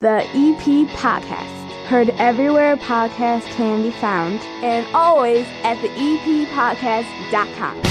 The EP Podcast. Heard everywhere podcasts can be found, and always at theeppodcast.com.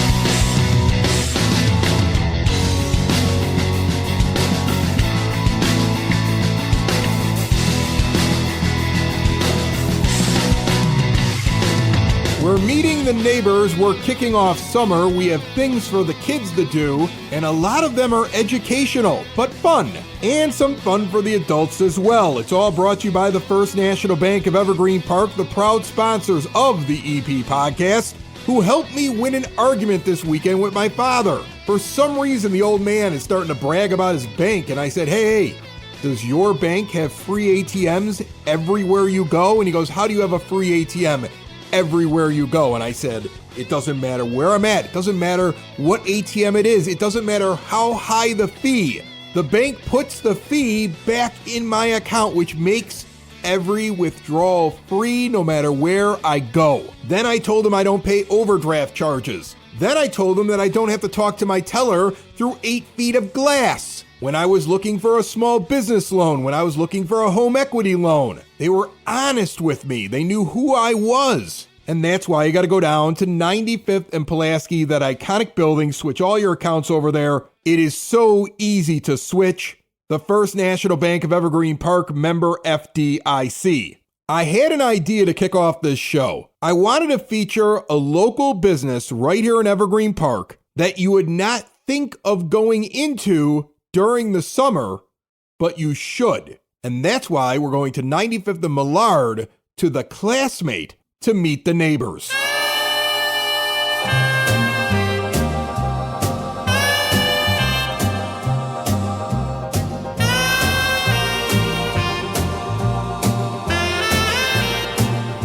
We're meeting the neighbors, we're kicking off summer, we have things for the kids to do, and a lot of them are educational, but fun. And some fun for the adults as well. It's all brought to you by the First National Bank of Evergreen Park, the proud sponsors of the EP Podcast, who helped me win an argument this weekend with my father. For some reason, the old man is starting to brag about his bank, and I said, hey, does your bank have free ATMs everywhere you go? And he goes, how do you have a free ATM everywhere you go? And I said, it doesn't matter where I'm at. It doesn't matter what ATM it is. It doesn't matter how high the fee. The bank puts the fee back in my account, which makes every withdrawal free no matter where I go. Then I told him I don't pay overdraft charges. Then I told him that I don't have to talk to my teller through 8 feet of glass. When I was looking for a small business loan, when I was looking for a home equity loan, they were honest with me. They knew who I was. And that's why you got to go down to 95th and Pulaski, that iconic building, switch all your accounts over there. It is so easy to switch. The First National Bank of Evergreen Park, member FDIC. I had an idea to kick off this show. I wanted to feature a local business right here in Evergreen Park that you would not think of going into during the summer, but you should. And that's why we're going to 95th and Millard to the Classmate to meet the neighbors.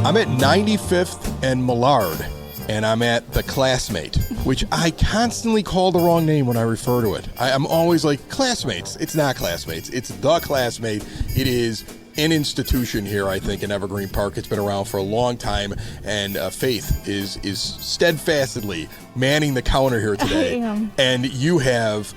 I'm at 95th and Millard, and I'm at the Classmate, which I constantly call the wrong name when I refer to it. I'm always like, Classmates. It's not Classmates. It's the Classmate. It is an institution here, I think, in Evergreen Park. It's been around for a long time, and Faith is steadfastly manning the counter here today. I am. And you have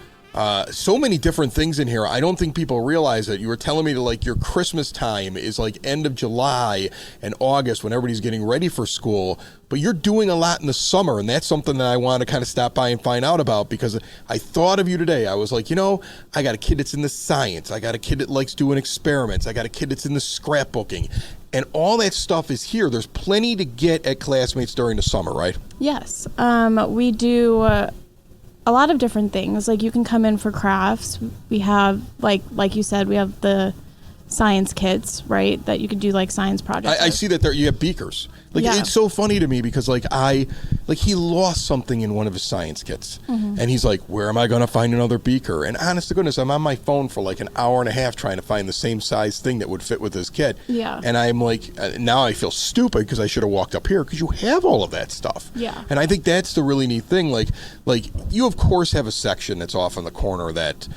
so many different things in here. I don't think people realize it. You were telling me that, like, your Christmas time is like end of July and August when everybody's getting ready for school, but you're doing a lot in the summer, and that's something that I want to kind of stop by and find out about, because I thought of you today. I was like, I got a kid that's in the science. I got a kid that likes doing experiments. I got a kid that's in the scrapbooking. And all that stuff is here. There's plenty to get at Classmates during the summer, right? Yes. We do a lot of different things. Like, you can come in for crafts. We have, like you said, we have the science kits, right? That you could do like science projects. I see that there you have beakers. Yeah. It's so funny to me because he lost something in one of his science kits, and he's like, where am I going to find another beaker? And honest to goodness, I'm on my phone for like an hour and a half trying to find the same size thing that would fit with his kit. Yeah. And I'm like, now I feel stupid because I should have walked up here, because you have all of that stuff. Yeah. And I think that's the really neat thing. Like you of course have a section that's off in the corner that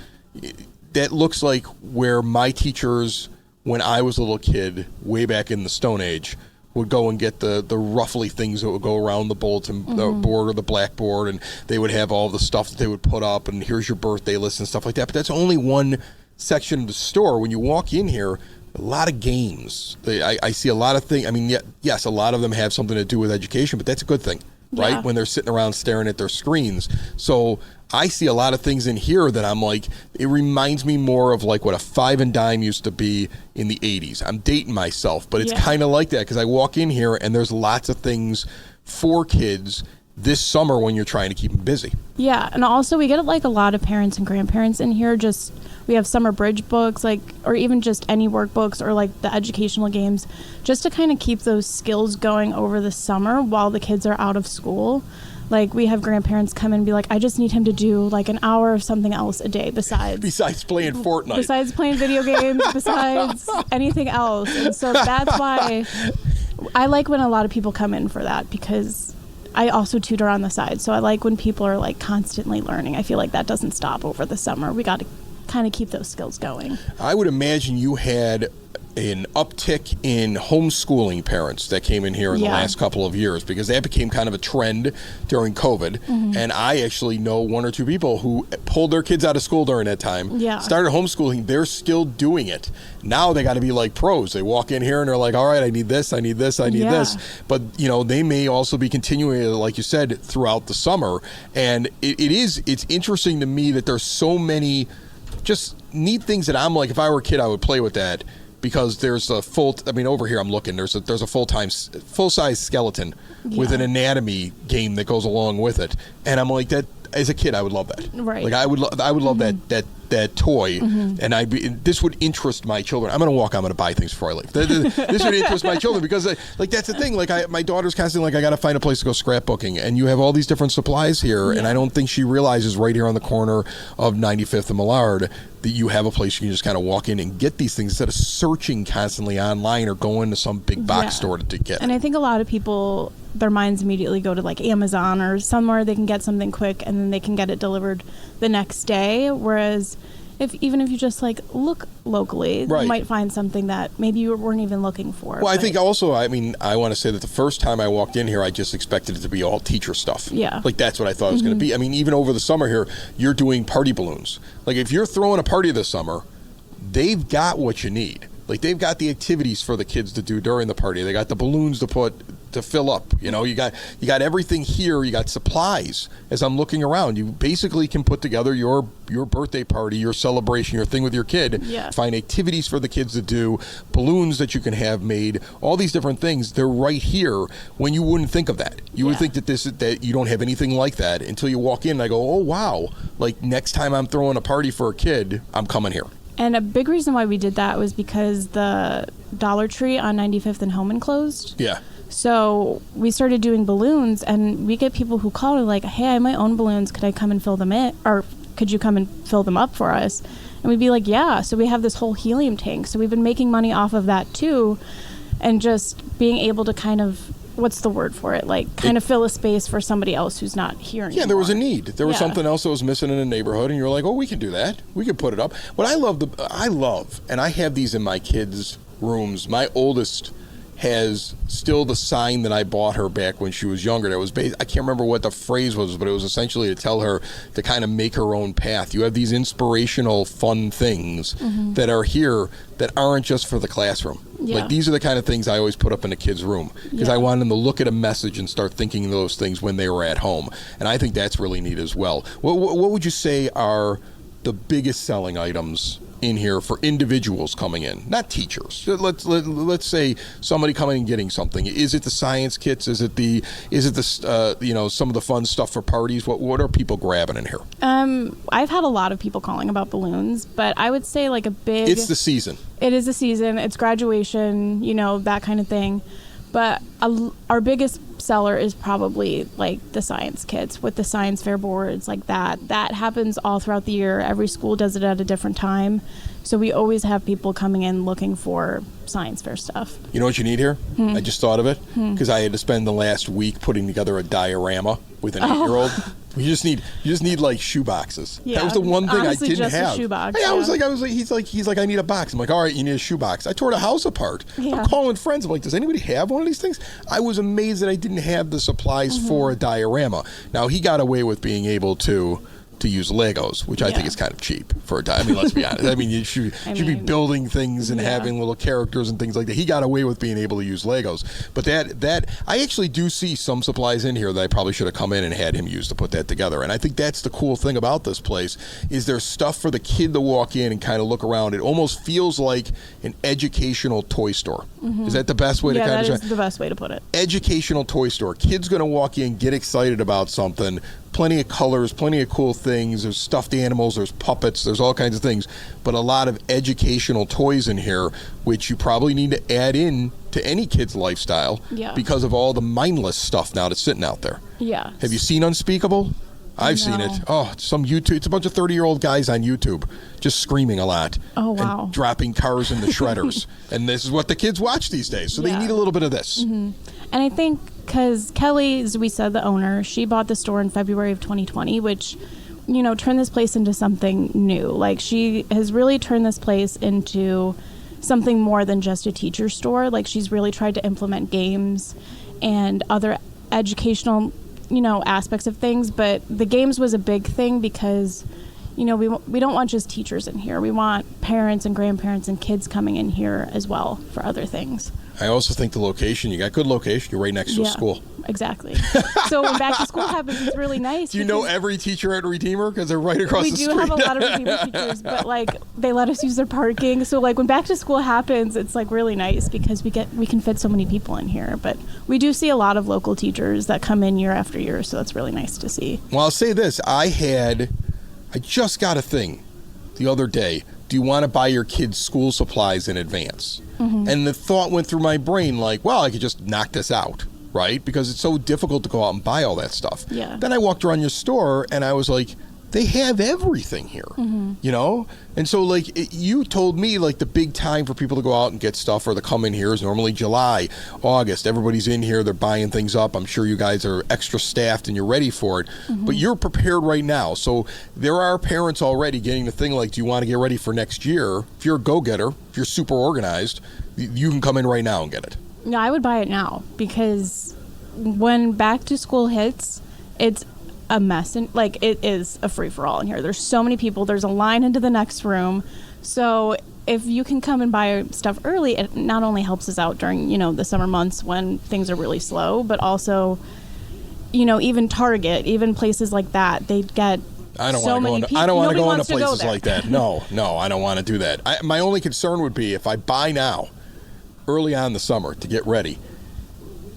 looks like where my teachers, when I was a little kid, way back in the Stone Age, would go and get the roughly things that would go around the bulletin board or the blackboard, and they would have all the stuff that they would put up, and here's your birthday list and stuff like that. But that's only one section of the store. When you walk in here, a lot of games. I see a lot of things. I mean, yes, a lot of them have something to do with education, but that's a good thing, right? Yeah. When they're sitting around staring at their screens. So I see a lot of things in here that I'm like, it reminds me more of like what a 5 and dime used to be in the 80s. I'm dating myself, but it's kind of like that, because I walk in here and there's lots of things for kids this summer when you're trying to keep them busy. Yeah, and also we get like a lot of parents and grandparents in here. We have summer bridge books, or even just any workbooks or like the educational games, just to kind of keep those skills going over the summer while the kids are out of school. Like, we have grandparents come in and be like, I just need him to do like an hour of something else a day besides playing Fortnite. Besides playing video games, besides anything else. And so that's why I like when a lot of people come in for that, because I also tutor on the side. So I like when people are like constantly learning. I feel like that doesn't stop over the summer. We got to kind of keep those skills going. I would imagine you had an uptick in homeschooling parents that came in here in the last couple of years, because that became kind of a trend during COVID. And I actually know one or two people who pulled their kids out of school during that time, started homeschooling. They're still doing it. Now they got to be like pros. They walk in here and they're like, all right, I need this, I need this, I need this. But, you know, they may also be continuing, like you said, throughout the summer. And it's interesting to me that there's so many just neat things that I'm like, if I were a kid, I would play with that. Because there's a over here I'm looking, there's a full-size skeleton with an anatomy game that goes along with it. And I'm like, that as a kid, I would love that. Right. Like I would love that toy, and this would interest my children. I'm going to buy things before I leave. This would interest my children, because like that's the thing. Like my daughter's constantly like, I got to find a place to go scrapbooking, and you have all these different supplies here, and I don't think she realizes right here on the corner of 95th and Millard that you have a place you can just kind of walk in and get these things instead of searching constantly online or going to some big box store to get. And I think a lot of people, their minds immediately go to like Amazon or somewhere they can get something quick and then they can get it delivered the next day. Whereas even if you just like look locally, you might find something that maybe you weren't even looking for. Well, I think also, I want to say that the first time I walked in here, I just expected it to be all teacher stuff. Yeah. Like that's what I thought it was going to be. I mean, even over the summer here, you're doing party balloons. Like if you're throwing a party this summer, they've got what you need. Like they've got the activities for the kids to do during the party. They got the balloons to fill up. You know, you got everything here. You got supplies. As I'm looking around, you basically can put together your birthday party, your celebration, your thing with your kid. Yeah. Find activities for the kids to do, balloons that you can have made, all these different things. They're right here when you wouldn't think of that. You would think that you don't have anything like that until you walk in and I go, oh wow, like next time I'm throwing a party for a kid, I'm coming here. And a big reason why we did that was because the Dollar Tree on 95th and Homan closed. Yeah. So we started doing balloons, and we get people who call and like, hey, I have my own balloons. Could I come and fill them in? Or could you come and fill them up for us? And we'd be like, yeah. So we have this whole helium tank. So we've been making money off of that too. And just being able to kind of, what's the word for it? Like kind of fill a space for somebody else who's not here anymore. Yeah, there was a need. There was something else that was missing in the neighborhood, and you're like, oh, we can do that. We can put it up. What I love, and I have these in my kids' rooms. My oldest has still the sign that I bought her back when she was younger. That was I can't remember what the phrase was, but it was essentially to tell her to kind of make her own path. You have these inspirational, fun things that are here that aren't just for the classroom. Yeah. Like these are the kind of things I always put up in a kid's room because I want them to look at a message and start thinking those things when they were at home. And I think that's really neat as well. What would you say are the biggest selling items in here for individuals coming in, not teachers? Let's say somebody coming and getting something. Is it the science kits? Is it the some of the fun stuff for parties? What are people grabbing in here? I've had a lot of people calling about balloons, but I would say like it's the season. It is the season. It's graduation, that kind of thing. But our biggest seller is probably like the science kits with the science fair boards like that. That happens all throughout the year. Every school does it at a different time. So we always have people coming in looking for science fair stuff. You know what you need here? I just thought of it because I had to spend the last week putting together a diorama with an 8-year-old. You just need like shoe boxes. Yeah. That was the one thing I didn't just have. A shoe box, I was like, he's like, I need a box. I'm like, all right, you need a shoe box. I tore the house apart. Yeah. I'm calling friends. I'm like, does anybody have one of these things? I was amazed that I didn't have the supplies for a diorama. Now he got away with being able to use Legos, which I think is kind of cheap for a time. I mean, let's be honest. I mean, you should be building things and having little characters and things like that. He got away with being able to use Legos. But that I actually do see some supplies in here that I probably should have come in and had him use to put that together. And I think that's the cool thing about this place is there's stuff for the kid to walk in and kind of look around. It almost feels like an educational toy store. Is that the best way to kind of describe? Yeah, that is the best way to put it. Educational toy store. Kid's going to walk in, get excited about something. Plenty of colors, plenty of cool things. There's stuffed animals, there's puppets, there's all kinds of things. But a lot of educational toys in here, which you probably need to add in to any kid's lifestyle because of all the mindless stuff now that's sitting out there. Yeah. Have you seen Unspeakable? I've seen it. Oh, some YouTube. It's a bunch of 30-year-old guys on YouTube just screaming a lot. Oh, wow. And dropping cars in the shredders. And this is what the kids watch these days. So they need a little bit of this. And I think because Kelly, as we said, the owner, she bought the store in February of 2020, which, turned this place into something new. Like she has really turned this place into something more than just a teacher store. Like, she's really tried to implement games and other educational, aspects of things. But the games was a big thing because, we don't want just teachers in here. We want parents and grandparents and kids coming in here as well for other things. I also think the location, you got good location. You're right next to a school. Exactly. So when back to school happens, it's really nice. Do you know every teacher at Redeemer? Because they're right across the street. We do have a lot of Redeemer teachers, but they let us use their parking. So when back to school happens, it's really nice because we can fit so many people in here. But we do see a lot of local teachers that come in year after year, so that's really nice to see. Well, I'll say this. I just got a thing the other day. Do you want to buy your kids school supplies in advance? Mm-hmm. And the thought went through my brain I could just knock this out, right? Because it's so difficult to go out and buy all that stuff. Yeah. Then I walked around your store and I was like, they have everything here, And so you told me the big time for people to go out and get stuff or to come in here is normally July, August. Everybody's in here. They're buying things up. I'm sure you guys are extra staffed and you're ready for it, but you're prepared right now. So there are parents already getting the thing do you want to get ready for next year? If you're a go-getter, if you're super organized, you can come in right now and get it. Yeah, I would buy it now because when back to school hits, it's a mess, and it is a free-for-all in here. There's so many people. There's a line into the next room. So if you can come and buy stuff early, it not only helps us out during the summer months when things are really slow, but also even Target, even places like that, they get I don't want to go into places like that. No, I don't want to do that. My only concern would be if I buy now, early on in the summer to get ready,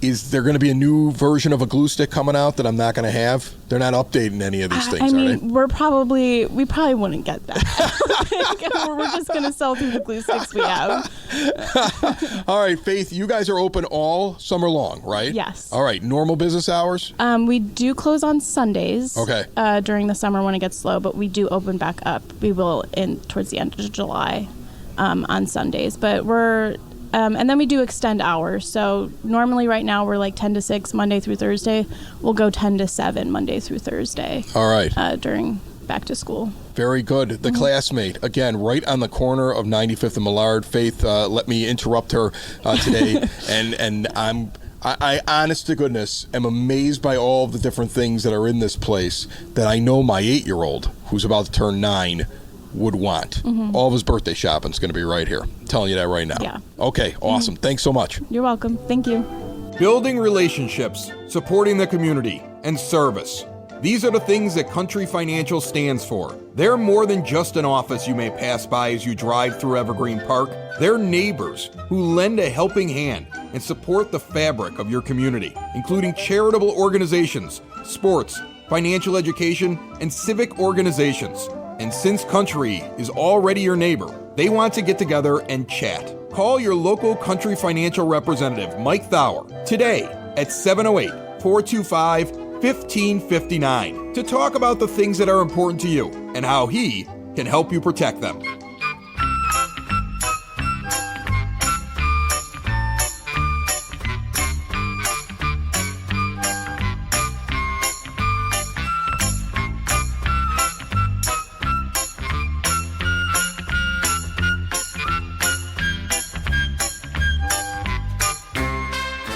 is there going to be a new version of a glue stick coming out that I'm not going to have? They're not updating any of these things, are they? We probably wouldn't get that. We're just going to sell through the glue sticks we have. All right, Faith, you guys are open all summer long, right? Yes. All right, normal business hours? We do close on Sundays. Okay. During the summer when it gets slow, but we do open back up. We will towards the end of July on Sundays, but we're... and then we do extend hours. So normally right now we're 10 to 6 Monday through Thursday. We'll go 10 to 7 Monday through Thursday. All right. During back to school. Very good. The Classmate, again, right on the corner of 95th and Millard. Faith, let me interrupt her today. and I honest to goodness, am amazed by all of the different things that are in this place that I know my 8-year-old, who's about to turn 9, would want. All of his birthday shopping is going to be right here. I'm telling you that right now. Yeah. Okay, awesome. Thanks so much. You're welcome. Thank you. Building relationships, supporting the community, and service. These are the things that Country Financial stands for. They're more than just an office you may pass by as you drive through Evergreen Park. They're neighbors who lend a helping hand and support the fabric of your community, including charitable organizations, sports, financial education, and civic organizations. And since Country is already your neighbor, they want to get together and chat. Call your local Country Financial representative, Mike Thauer, today at 708-425-1559 to talk about the things that are important to you and how he can help you protect them.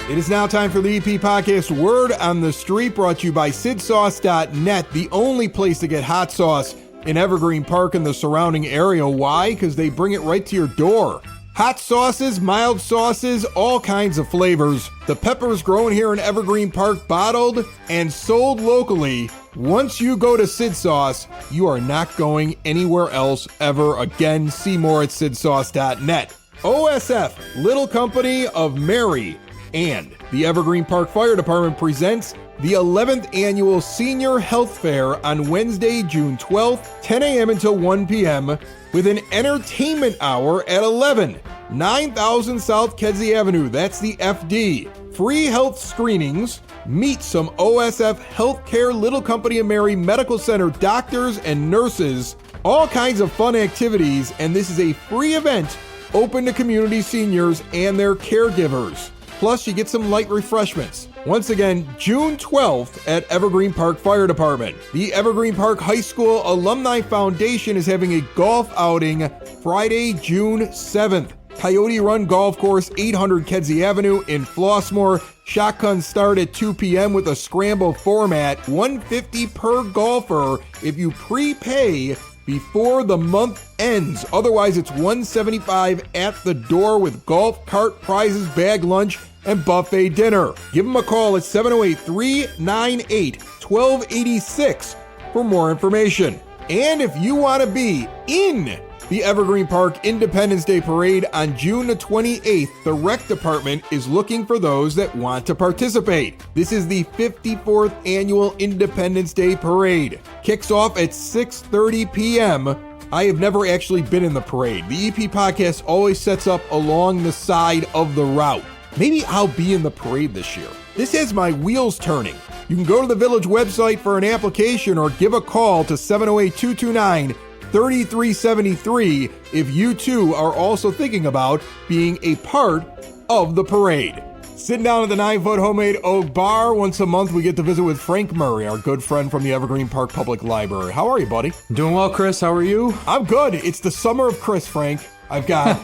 It is now time for the EP Podcast Word on the Street, brought to you by SidSauce.net, the only place to get hot sauce in Evergreen Park and the surrounding area. Why? Because they bring it right to your door. Hot sauces, mild sauces, all kinds of flavors. The peppers grown here in Evergreen Park, bottled and sold locally. Once you go to Sid Sauce, you are not going anywhere else ever again. See more at SidSauce.net. OSF, Little Company of Mary, and the Evergreen Park Fire Department presents the 11th Annual Senior Health Fair on Wednesday, June 12th, 10 a.m. until 1 p.m. with an entertainment hour at 11, 9000 South Kedzie Avenue. That's the FD. Free health screenings. Meet some OSF Healthcare Little Company of Mary Medical Center doctors and nurses. All kinds of fun activities, and this is a free event open to community seniors and their caregivers. Plus, you get some light refreshments. Once again, June 12th at Evergreen Park Fire Department. The Evergreen Park High School Alumni Foundation is having a golf outing Friday, June 7th. Coyote Run Golf Course, 800 Kedzie Avenue in Flossmoor. Shotguns start at 2 p.m. with a scramble format, $150 per golfer if you prepay before the month ends. Otherwise, it's $175 at the door with golf cart prizes, bag lunch, and buffet dinner. Give them a call at 708-398-1286 for more information. And if you want to be in the Evergreen Park Independence Day Parade on June the 28th, the Rec Department is looking for those that want to participate. This is the 54th Annual Independence Day Parade. Kicks off at 6:30 p.m. I have never actually been in the parade. The EP podcast always sets up along the side of the route. Maybe I'll be in the parade this year. This has my wheels turning. You can go to the Village website for an application or give a call to 708-229-3373 if you too are also thinking about being a part of the parade. Sitting down at the 9-foot homemade oak bar once a month, we get to visit with Frank Murray, our good friend from the Evergreen Park Public Library. How are you, buddy? Doing well, Chris. How are you? I'm good. It's the summer of Chris, Frank. I've got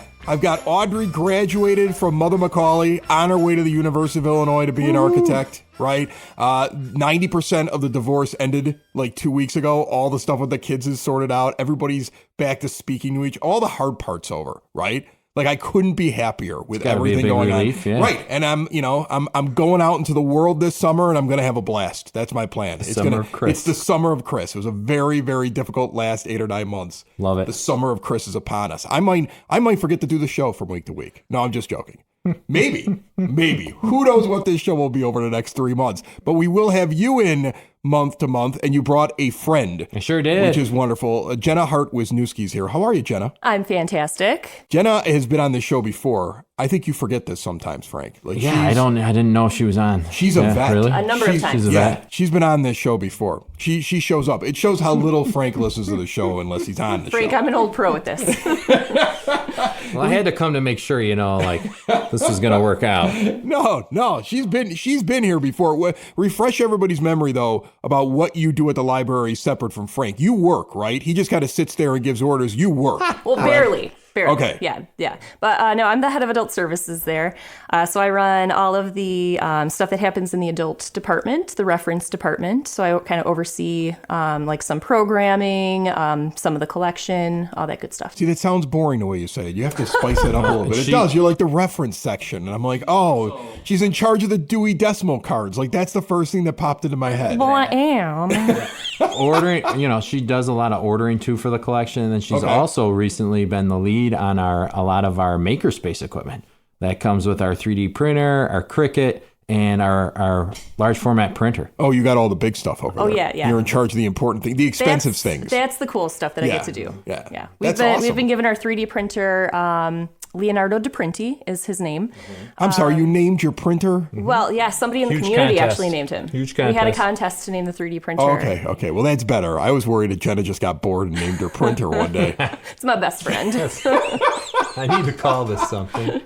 Audrey graduated from Mother Macaulay on her way to the University of Illinois to be an architect, right? 90% of the divorce ended like 2 weeks ago. All the stuff with the kids is sorted out. Everybody's back to speaking to all the hard parts over, right? Like I couldn't be happier with everything going relief, on. yeah. Right. And I'm going out into the world this summer and I'm going to have a blast. That's my plan. It's the summer of Chris. It was a very, very difficult last 8 or 9 months. Love it. The summer of Chris is upon us. I might forget to do the show from week to week. No, I'm just joking. Maybe. Who knows what this show will be over the next 3 months. But we will have you in month to month, and you brought a friend. I sure did. Which is wonderful. Jenna Hart-Wisniewski's here. How are you, Jenna? I'm fantastic. Jenna has been on this show before. I think you forget this sometimes, Frank. I didn't know she was on. She's a vet. Really? A number of times. She's a vet. She's been on this show before. She shows up. It shows how little Frank listens to the show unless he's on the Frank, show. I'm an old pro at this. Well, I had to come to make sure, this is going to work out. No. She's been here before. Refresh everybody's memory, though, about what you do at the library separate from Frank. You work, right? He just kind of sits there and gives orders. You work. Well, barely. Okay. Yeah. But no, I'm the head of adult services there. So I run all of the stuff that happens in the adult department, the reference department. So I kind of oversee some programming, some of the collection, all that good stuff. See, that sounds boring the way you say it. You have to spice it up a little bit. It does. You're like the reference section. And I'm like, oh, she's in charge of the Dewey Decimal cards. Like, that's the first thing that popped into my head. Well, I am. Ordering, she does a lot of ordering too for the collection. And then she's also recently been the lead on a lot of our makerspace equipment that comes with our 3D printer, our Cricut, and our large format printer. Oh, you got all the big stuff over there. Oh, yeah. You're in charge of the important thing, the expensive things. That's the cool stuff that I get to do. Yeah. We've been given our 3D printer. Leonardo DePrinti is his name. I'm sorry, you named your printer? Well, yeah, somebody in the community actually named him. Huge contest. We had a contest to name the 3D printer. Oh, okay. Well, that's better. I was worried that Jenna just got bored and named her printer one day. It's my best friend. I need to call this something.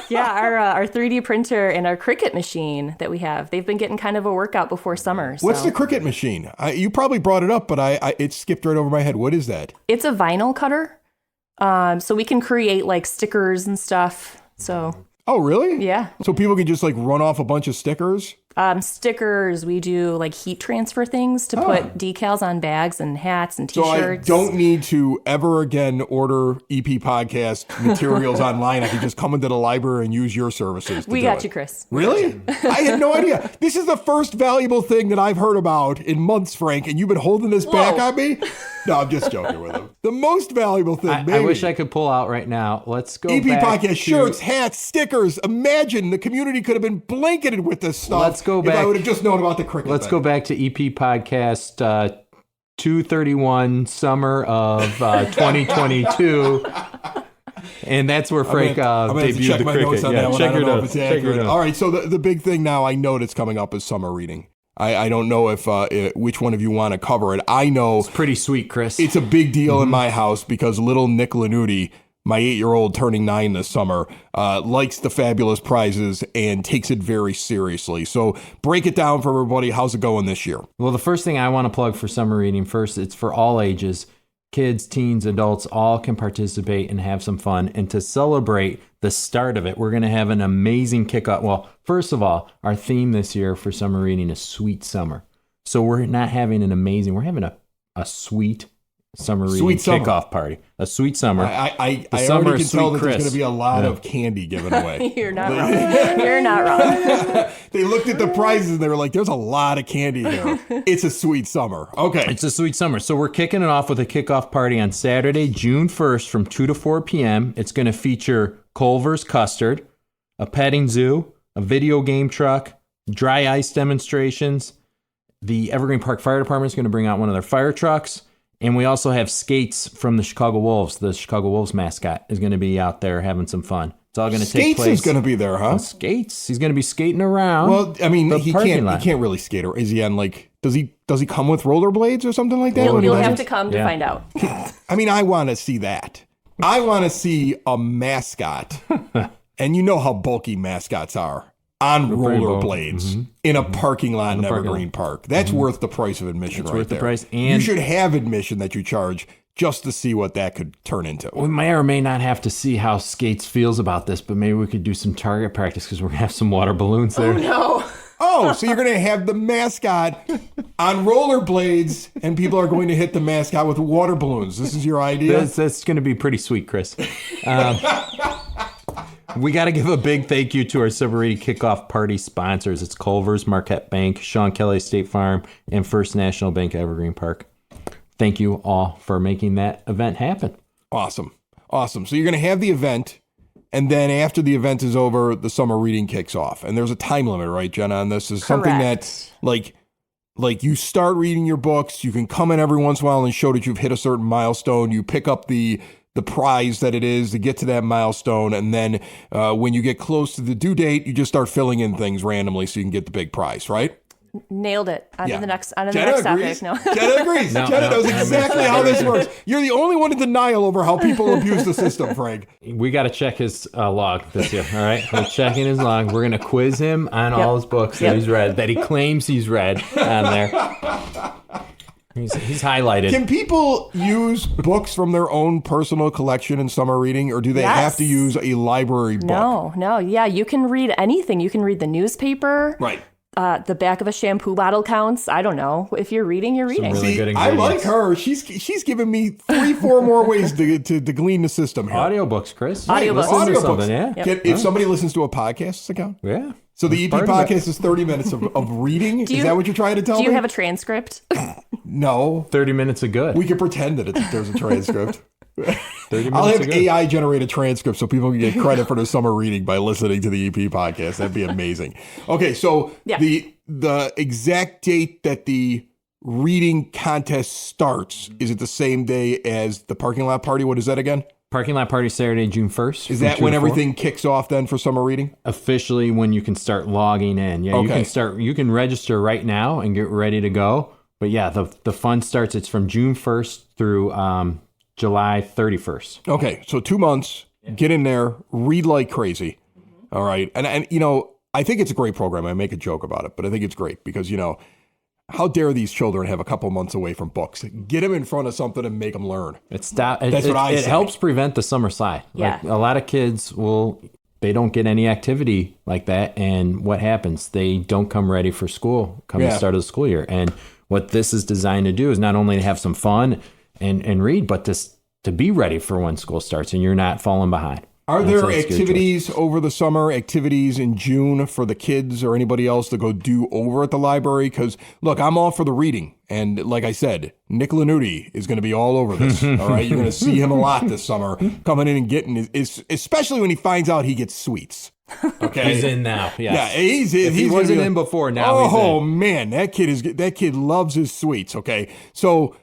Yeah, our 3D printer and our Cricut machine that we have, they've been getting kind of a workout before summer. What's the Cricut machine? You probably brought it up, but it skipped right over my head. What is that? It's a vinyl cutter. So we can create like stickers and stuff. So. Oh, really? Yeah. So people can just like run off a bunch of stickers? Stickers, we do like heat transfer things to put decals on bags and hats and t-shirts. So I don't need to ever again order EP podcast materials online. I can just come into the library and use your services. We got you, Chris. Really? I had no idea. This is the first valuable thing that I've heard about in months, Frank, and you've been holding this back on me? No, I'm just joking with him. The most valuable thing, I wish I could pull out right now. Let's go EP back podcast, shirts, hats, stickers. Imagine the community could have been blanketed with this stuff. Let's go back. If I would have just known about the Cricut. Let's go back to EP podcast 231 summer of 2022. And that's where Frank debuted the Cricut. Check your notes. All right, so the big thing now, I know that's coming up is summer reading. I don't know if which one of you want to cover it. I know it's pretty sweet, Chris. It's a big deal in my house because little Nick Lanuti, my 8-year-old turning 9 this summer, likes the fabulous prizes and takes it very seriously. So break it down for everybody. How's it going this year? Well, the first thing I want to plug for summer reading first, it's for all ages. kids, teens, adults, all can participate and have some fun. And to celebrate the start of it, we're going to have an amazing kickoff. Well, first of all, our theme this year for summer reading is Sweet Summer. So we're not having we're having a sweet summer reading kickoff party. A sweet summer. I already can tell that there's going to be a lot of candy given away. You're not wrong. You're not wrong. They looked at the prizes and they were like, there's a lot of candy here. It's a sweet summer. Okay. It's a sweet summer. So we're kicking it off with a kickoff party on Saturday, June 1st from 2 to 4 p.m. It's going to feature Culver's custard, a petting zoo, a video game truck, dry ice demonstrations. The Evergreen Park Fire Department is going to bring out one of their fire trucks. And we also have skates from the Chicago Wolves. The Chicago Wolves mascot is going to be out there having some fun. It's all going to take place. Skates is going to be there, huh? Skates. He's going to be skating around. Well, I mean, he can't really skate. Or is he on does he come with rollerblades or something like that? You'll have to come to find out. I mean, I want to see that. I want to see a mascot. And you know how bulky mascots are. On rollerblades in a parking lot in Evergreen Park. That's worth the price of admission right there. And you should have admission that you charge just to see what that could turn into. We may or may not have to see how Skates feels about this, but maybe we could do some target practice because we're going to have some water balloons there. Oh, no. Oh, so you're going to have the mascot on rollerblades and people are going to hit the mascot with water balloons. This is your idea? That's going to be pretty sweet, Chris. We got to give a big thank you to our Summer Reading Kickoff Party sponsors. It's Culver's, Marquette Bank, Sean Kelly State Farm, and First National Bank Evergreen Park. Thank you all for making that event happen. Awesome. So you're going to have the event, and then after the event is over, the summer reading kicks off. And there's a time limit, right, Jenna, on this? Is something that, like you start reading your books, you can come in every once in a while and show that you've hit a certain milestone. You pick up the prize that it is to get to that milestone. And then when you get close to the due date, you just start filling in things randomly so you can get the big prize, right? Nailed it. On to the next topic. No. Jenna agrees. Jenna knows exactly how this works. You're the only one in denial over how people abuse the system, Frank. We got to check his log this year, all right? We're checking his log. We're going to quiz him on all his books that he's read, that he claims he's read on there. He's highlighted. Can people use books from their own personal collection in summer reading, or do they have to use a library book? No. Yeah, you can read anything. You can read the newspaper. Right. The back of a shampoo bottle counts. I don't know. If you're reading, you're reading. Really good I like her. She's given me 3-4 more ways to glean the system here. Audiobooks, Chris. Audiobooks. Yeah. If somebody listens to a podcast account? Yeah. So the EP podcast is 30 minutes of reading? Is that what you're trying to tell me? Do you have a transcript? No. 30 minutes of good. We could pretend that there's a transcript. I'll have AI generate a transcript so people can get credit for their summer reading by listening to the EP podcast. That'd be amazing. Okay, so the exact date that the reading contest starts, is it the same day as the parking lot party? What is that again? Parking lot party Saturday, June 1st. Is that when everything kicks off then for summer reading? Officially when you can start logging in. Yeah, you can register right now and get ready to go. But yeah, the fun starts, it's from June 1st through July 31st. Okay, so 2 months, get in there, read like crazy. All right. And you know, I think it's a great program. I make a joke about it, but I think it's great because, you know, how dare these children have a couple months away from books? Get them in front of something and make them learn. That's what I say. It helps prevent the summer slide. Yeah. Like a lot of kids they don't get any activity like that. And what happens? They don't come ready for school come the start of the school year. And what this is designed to do is not only to have some fun and read, but to be ready for when school starts and you're not falling behind. Are there activities over the summer, activities in June for the kids or anybody else to go do over at the library? Because, look, I'm all for the reading. And like I said, Nick Lanuti is going to be all over this. All right. You're going to see him a lot this summer coming in and getting, especially when he finds out he gets sweets. Okay. He's in now. Yes. Yeah. He's in. He wasn't in before. Now he's in. Oh, man. That kid loves his sweets. Okay. So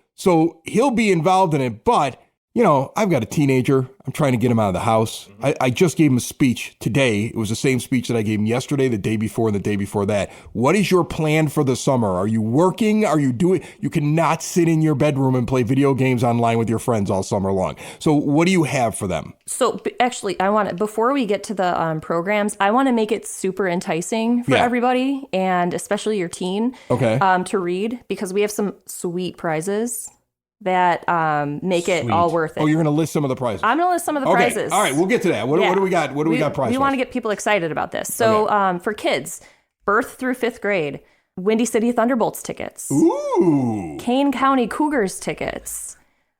he'll be involved in it. But, you know, I've got a teenager. I'm trying to get him out of the house. I just gave him a speech today. It was the same speech that I gave him yesterday, the day before, and the day before that. What is your plan for the summer? Are you working? Are you doing? You cannot sit in your bedroom and play video games online with your friends all summer long. So what do you have for them? So actually, before we get to the programs, I want to make it super enticing for everybody, and especially your teen, to read, because we have some sweet prizes. that make it Sweet. all worth it. Oh, you're going to list some of the prizes. I'm going to list some of the prizes. All right, we'll get to that. What do we got? What do we got prizes? We want to get people excited about this. So for kids, birth through 5th grade, Windy City Thunderbolts tickets. Ooh. Kane County Cougars tickets.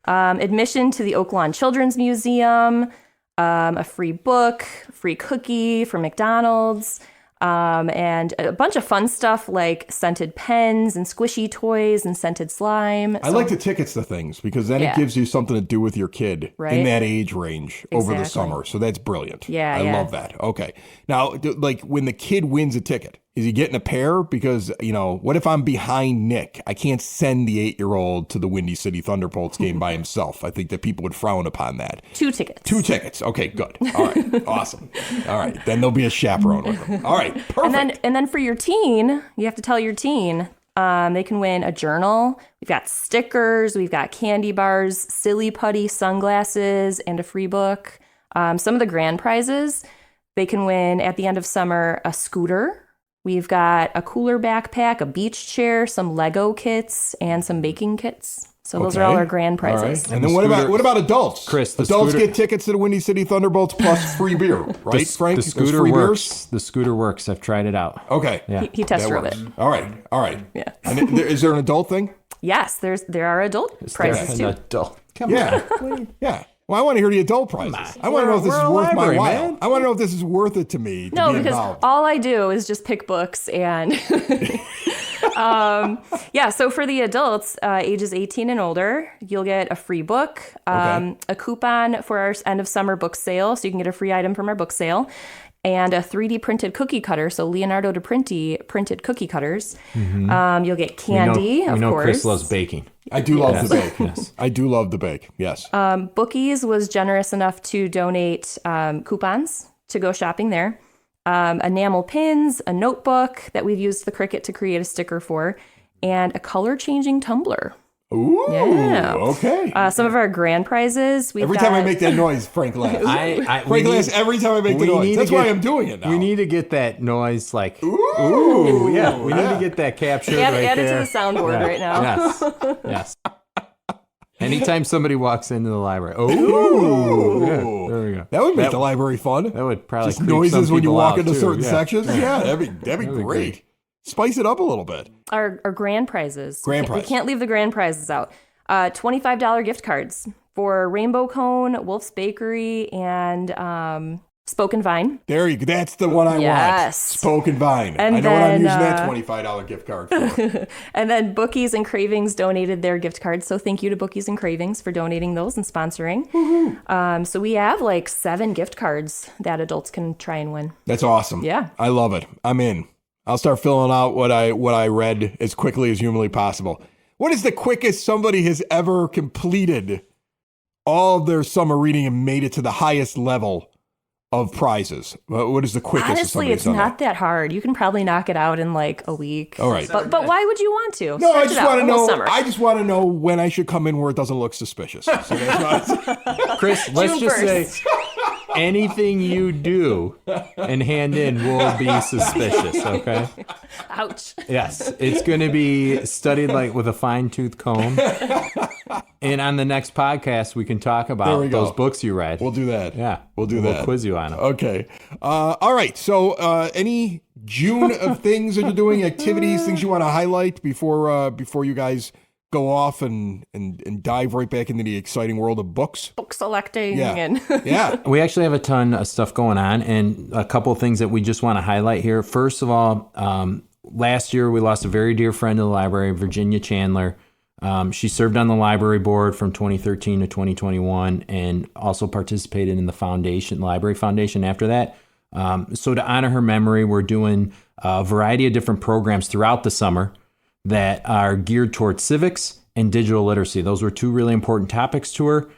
Admission to the Oak Lawn Children's Museum. A free book, free cookie from McDonald's. And a bunch of fun stuff like scented pens and squishy toys and scented slime. I like the tickets to things because then it gives you something to do with your kid in that age range over the summer. So that's brilliant. Yeah, I love that. Okay. Now, like when the kid wins a ticket, is he getting a pair? Because, what if I'm behind Nick? I can't send the 8-year-old to the Windy City Thunderbolts game by himself. I think that people would frown upon that. 2 tickets. 2 tickets. Okay, good. All right. Awesome. All right. Then there'll be a chaperone with them. All right. Perfect. And then for your teen, you have to tell your teen, they can win a journal. We've got stickers. We've got candy bars, silly putty, sunglasses, and a free book. Some of the grand prizes, they can win at the end of summer a scooter. We've got a cooler backpack, a beach chair, some Lego kits, and some baking kits. So those are all our grand prizes. All right. And then what about adults? Chris, adults get tickets to the Windy City Thunderbolts plus free beer, right, Frank? The scooter works. The scooter works. I've tried it out. Okay. Yeah. He test drove it. All right. Yeah. And is there an adult thing? Yes, there are adult prizes too. Adult. Come on. Yeah. Well, I want to hear the adult prizes. I want to know if this is worth my while. Man. I want to know if this is worth it to me. No, because involved. All I do is just pick books and so for the adults, ages 18 and older, you'll get a free book, a coupon for our end of summer book sale. So you can get a free item from our book sale. And a 3D printed cookie cutter, so Leonardo da Vinci printed cookie cutters. Mm-hmm. You'll get candy, of course. Chris loves baking. I do love the bake. Yes. I do love the bake, yes. Bookies was generous enough to donate coupons to go shopping there. Enamel pins, a notebook that we've used the Cricut to create a sticker for, and a color-changing tumbler. Ooh, yeah. Okay. Some of our grand prizes. Every time I make that noise, Frank laughs. Frank laughs every time I make the noise. That's why I'm doing it now. We need to get that noise like, ooh. Yeah, we need to get that captured right there. Add it to the soundboard right now. Yes. Anytime somebody walks into the library. Ooh. Yeah, there we go. That would make the library fun. That would probably just noises when you walk into certain sections. Yeah, that'd be great. Spice it up a little bit. Our grand prizes. We can't leave the grand prizes out. $25 gift cards for Rainbow Cone, Wolf's Bakery, and Spoken Vine. There you go. That's the one I want. Spoken Vine. And I know what I'm using that $25 gift card for. And then Bookies and Cravings donated their gift cards. So thank you to Bookies and Cravings for donating those and sponsoring. So we have like 7 gift cards that adults can try and win. That's awesome. Yeah. I love it. I'm in. I'll start filling out what I read as quickly as humanly possible. What is the quickest somebody has ever completed all of their summer reading and made it to the highest level of prizes? What is the quickest? Honestly, it's not that hard. You can probably knock it out in like a week. All right. But why would you want to? No, I just want to know. Summer. I just want to know when I should come in where it doesn't look suspicious. So that's Chris, let's just say anything you do and hand in will be suspicious, okay? Ouch. Yes, it's going to be studied like with a fine-tooth comb. And on the next podcast, we can talk about those books you read. We'll do that. Yeah. We'll do that. We'll quiz you on them. Okay. All right. So any June of things that you're doing, activities, things you want to highlight before you guys go off and dive right back into the exciting world of books? Book selecting. Yeah. We actually have a ton of stuff going on, and a couple of things that we just want to highlight here. First of all, last year we lost a very dear friend of the library, Virginia Chandler. She served on the library board from 2013 to 2021 and also participated in the Library Foundation after that. So to honor her memory, we're doing a variety of different programs throughout the summer that are geared towards civics and digital literacy. Those were 2 really important topics to her.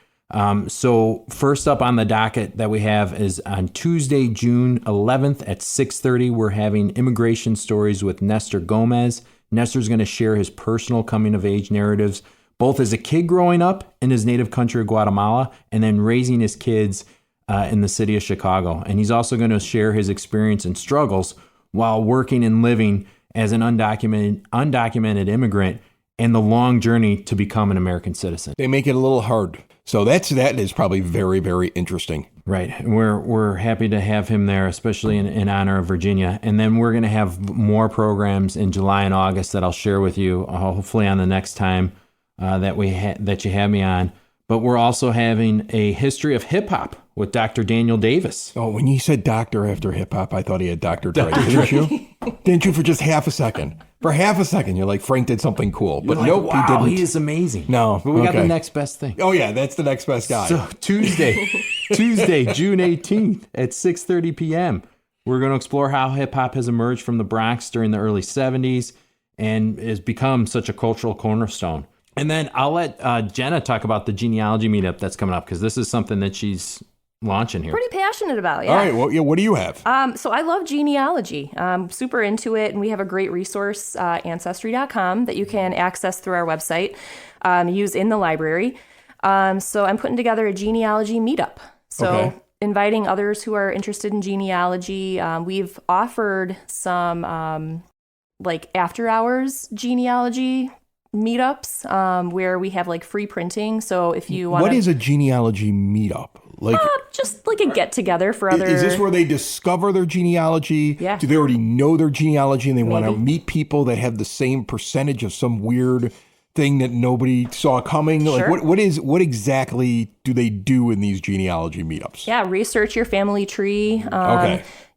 So first up on the docket that we have is on Tuesday, June 11th at 6:30, we're having Immigration Stories with Nestor Gomez. Nestor's going to share his personal coming-of-age narratives, both as a kid growing up in his native country of Guatemala and then raising his kids in the city of Chicago. And he's also going to share his experience and struggles while working and living as an undocumented immigrant and the long journey to become an American citizen. They make it a little hard. So that is probably very, very interesting. Right. And we're happy to have him there, especially in honor of Virginia. And then we're going to have more programs in July and August that I'll share with you, hopefully on the next time that you have me on. But we're also having a history of hip hop with Dr. Daniel Davis. Oh, when you said doctor after hip hop, I thought he had Dr. Dre. Didn't you? Didn't you for just half a second? For half a second, you're like, Frank did something cool. But nope, wow, he didn't. He is amazing. No. But we got the next best thing. Oh, yeah, that's the next best guy. So Tuesday, June 18th at 6:30 p.m., we're going to explore how hip hop has emerged from the Bronx during the early 70s and has become such a cultural cornerstone. And then I'll let Jenna talk about the genealogy meetup that's coming up, because this is something that she's launching here. Pretty passionate about, yeah. All right, well, yeah, what do you have? So I love genealogy. I'm super into it, and we have a great resource, Ancestry.com, that you can access through our website, use in the library. So I'm putting together a genealogy meetup. So inviting others who are interested in genealogy. We've offered some like after hours genealogy meetups where we have like free printing. So if you want, what is a genealogy meetup? Like just like a get together for other. Is this where they discover their genealogy? Yeah. Do they already know their genealogy and they want to meet people that have the same percentage of some weird thing that nobody saw coming? Sure. Like what exactly do they do in these genealogy meetups? Yeah, research your family tree.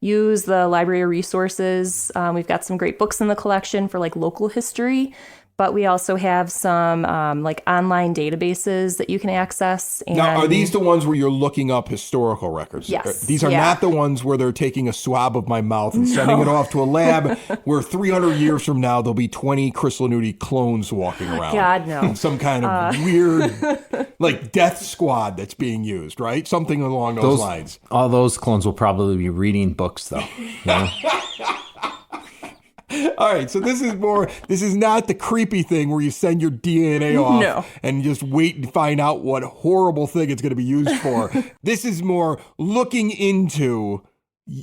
Use the library resources. We've got some great books in the collection for like local history. But we also have some like online databases that you can access. And now, are these the ones where you're looking up historical records? Yes. These are not the ones where they're taking a swab of my mouth and sending it off to a lab where 300 years from now, there'll be 20 Chris Lanuti clones walking around. God, no. Some kind of weird, like death squad that's being used, right? Something along those lines. All those clones will probably be reading books, though. You know? All right, so this is not the creepy thing where you send your DNA off and just wait and find out what horrible thing it's going to be used for. This is more looking into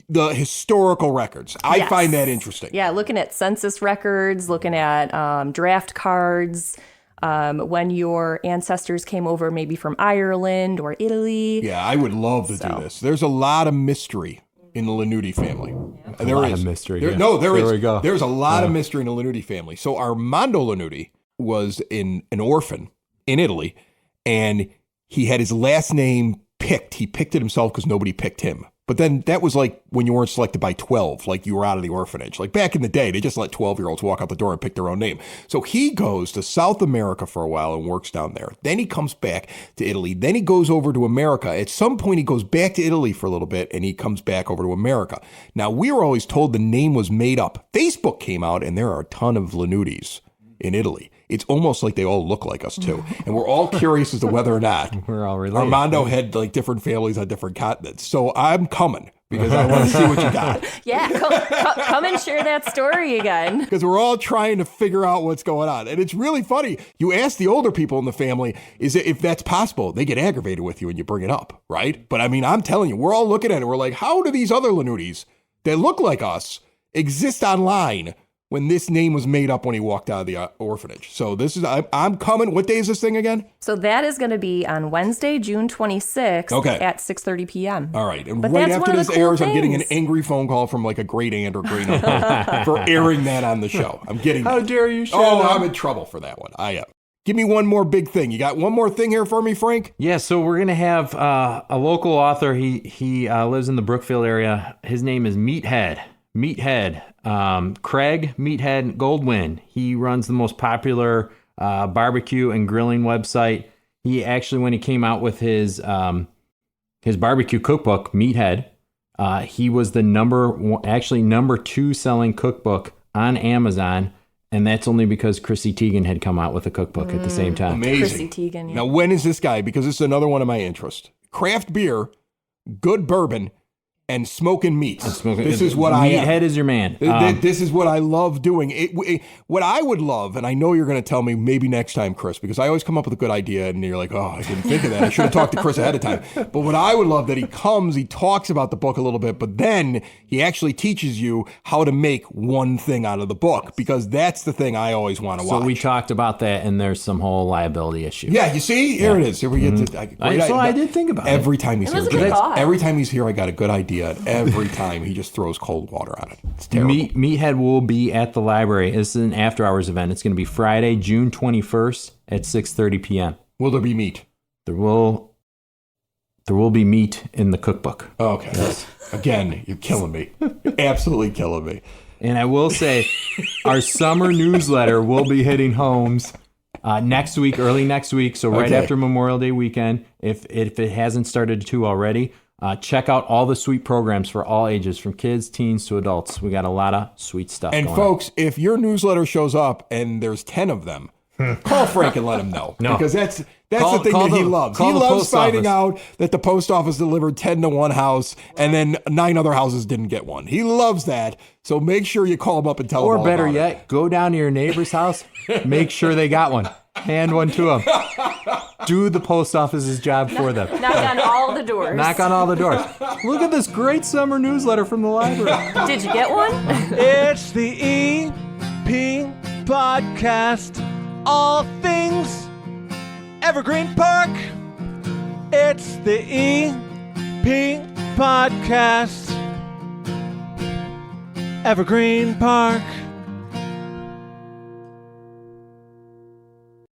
the historical records. I find that interesting. Yeah, looking at census records, looking at draft cards, when your ancestors came over maybe from Ireland or Italy. Yeah, I would love to do this. There's a lot of mystery in the Lanuti family. A lot of mystery. There is. There we go. There's a lot of mystery in the Lanuti family. So Armando Lanuti was an orphan in Italy, and he had his last name picked. He picked it himself because nobody picked him. But then that was like when you weren't selected by 12, like you were out of the orphanage. Like back in the day, they just let 12-year-olds walk out the door and pick their own name. So he goes to South America for a while and works down there. Then he comes back to Italy. Then he goes over to America. At some point, he goes back to Italy for a little bit, and he comes back over to America. Now, we were always told the name was made up. Facebook came out, and there are a ton of Lanutis in Italy. It's almost like they all look like us, too. And we're all curious as to whether or not we're all related. Armando had like different families on different continents. So I'm coming because I want to see what you got. Yeah, come and share that story again. Because we're all trying to figure out what's going on. And it's really funny. You ask the older people in the family, if that's possible, they get aggravated with you when you bring it up, right? But I mean, I'm telling you, we're all looking at it. We're like, how do these other Lanutis that look like us exist online when this name was made up when he walked out of the orphanage? So I'm coming. What day is this thing again? So that is going to be on Wednesday, June 26th at 6:30 p.m. All right. And but right that's after one of this the cool airs, I'm getting an things. angry phone call from like a great aunt or great uncle for airing that on the show. I'm getting How that. dare you share Oh, that? I'm in trouble for that one. I am. Give me one more big thing. You got one more thing here for me, Frank? Yeah, so we're going to have a local author. He lives in the Brookfield area. His name is Meathead, Craig Meathead Goldwyn. He runs the most popular barbecue and grilling website. He actually, when he came out with his barbecue cookbook, Meathead, he was the number 2 selling cookbook on Amazon. And that's only because Chrissy Teigen had come out with a cookbook at the same time. Amazing. Chrissy Teigen. Yeah. Now, when is this guy? Because this is another one of my interests. Craft beer, good bourbon, and smoking meats. This is what Meathead I am. Meathead is your man. This is what I love doing. What I would love, and I know you're going to tell me maybe next time, Chris, because I always come up with a good idea, and you're like, oh, I didn't think of that. I should have talked to Chris ahead of time. But what I would love that he comes, he talks about the book a little bit, but then he actually teaches you how to make one thing out of the book, because that's the thing I always want to watch. So we talked about that, and there's some whole liability issue. Yeah, you see? Here it is. Here we get to, I did think about it. Every time he's here. was a good thought. Every time he's here, I got a good idea. And every time he just throws cold water on it. It's terrible. Meathead will be at the library. This is an after-hours event. It's going to be Friday, June 21st at 6:30 p.m. Will there be meat? There will be meat in the cookbook. Okay. Yes. Again, you're killing me. You're absolutely killing me. And I will say, our summer newsletter will be hitting homes next week, early next week. So right after Memorial Day weekend, if it hasn't started to already. Check out all the sweet programs for all ages, from kids, teens to adults. We got a lot of sweet stuff And going folks, if your newsletter shows up and there's 10 of them, call Frank and let him know. No. Because that's the thing that he loves. He loves finding out that the post office delivered 10 to one house and then 9 other houses didn't get one. He loves that. So make sure you call him up and tell him all Or better about yet, go down to your neighbor's house, make sure they got one. Hand one to them. Do the post office's job for them. Knock on all the doors. Knock on all the doors. Look at this great summer newsletter from the library. Did you get one? It's the EP Podcast. All things Evergreen Park. It's the EP Podcast. Evergreen Park.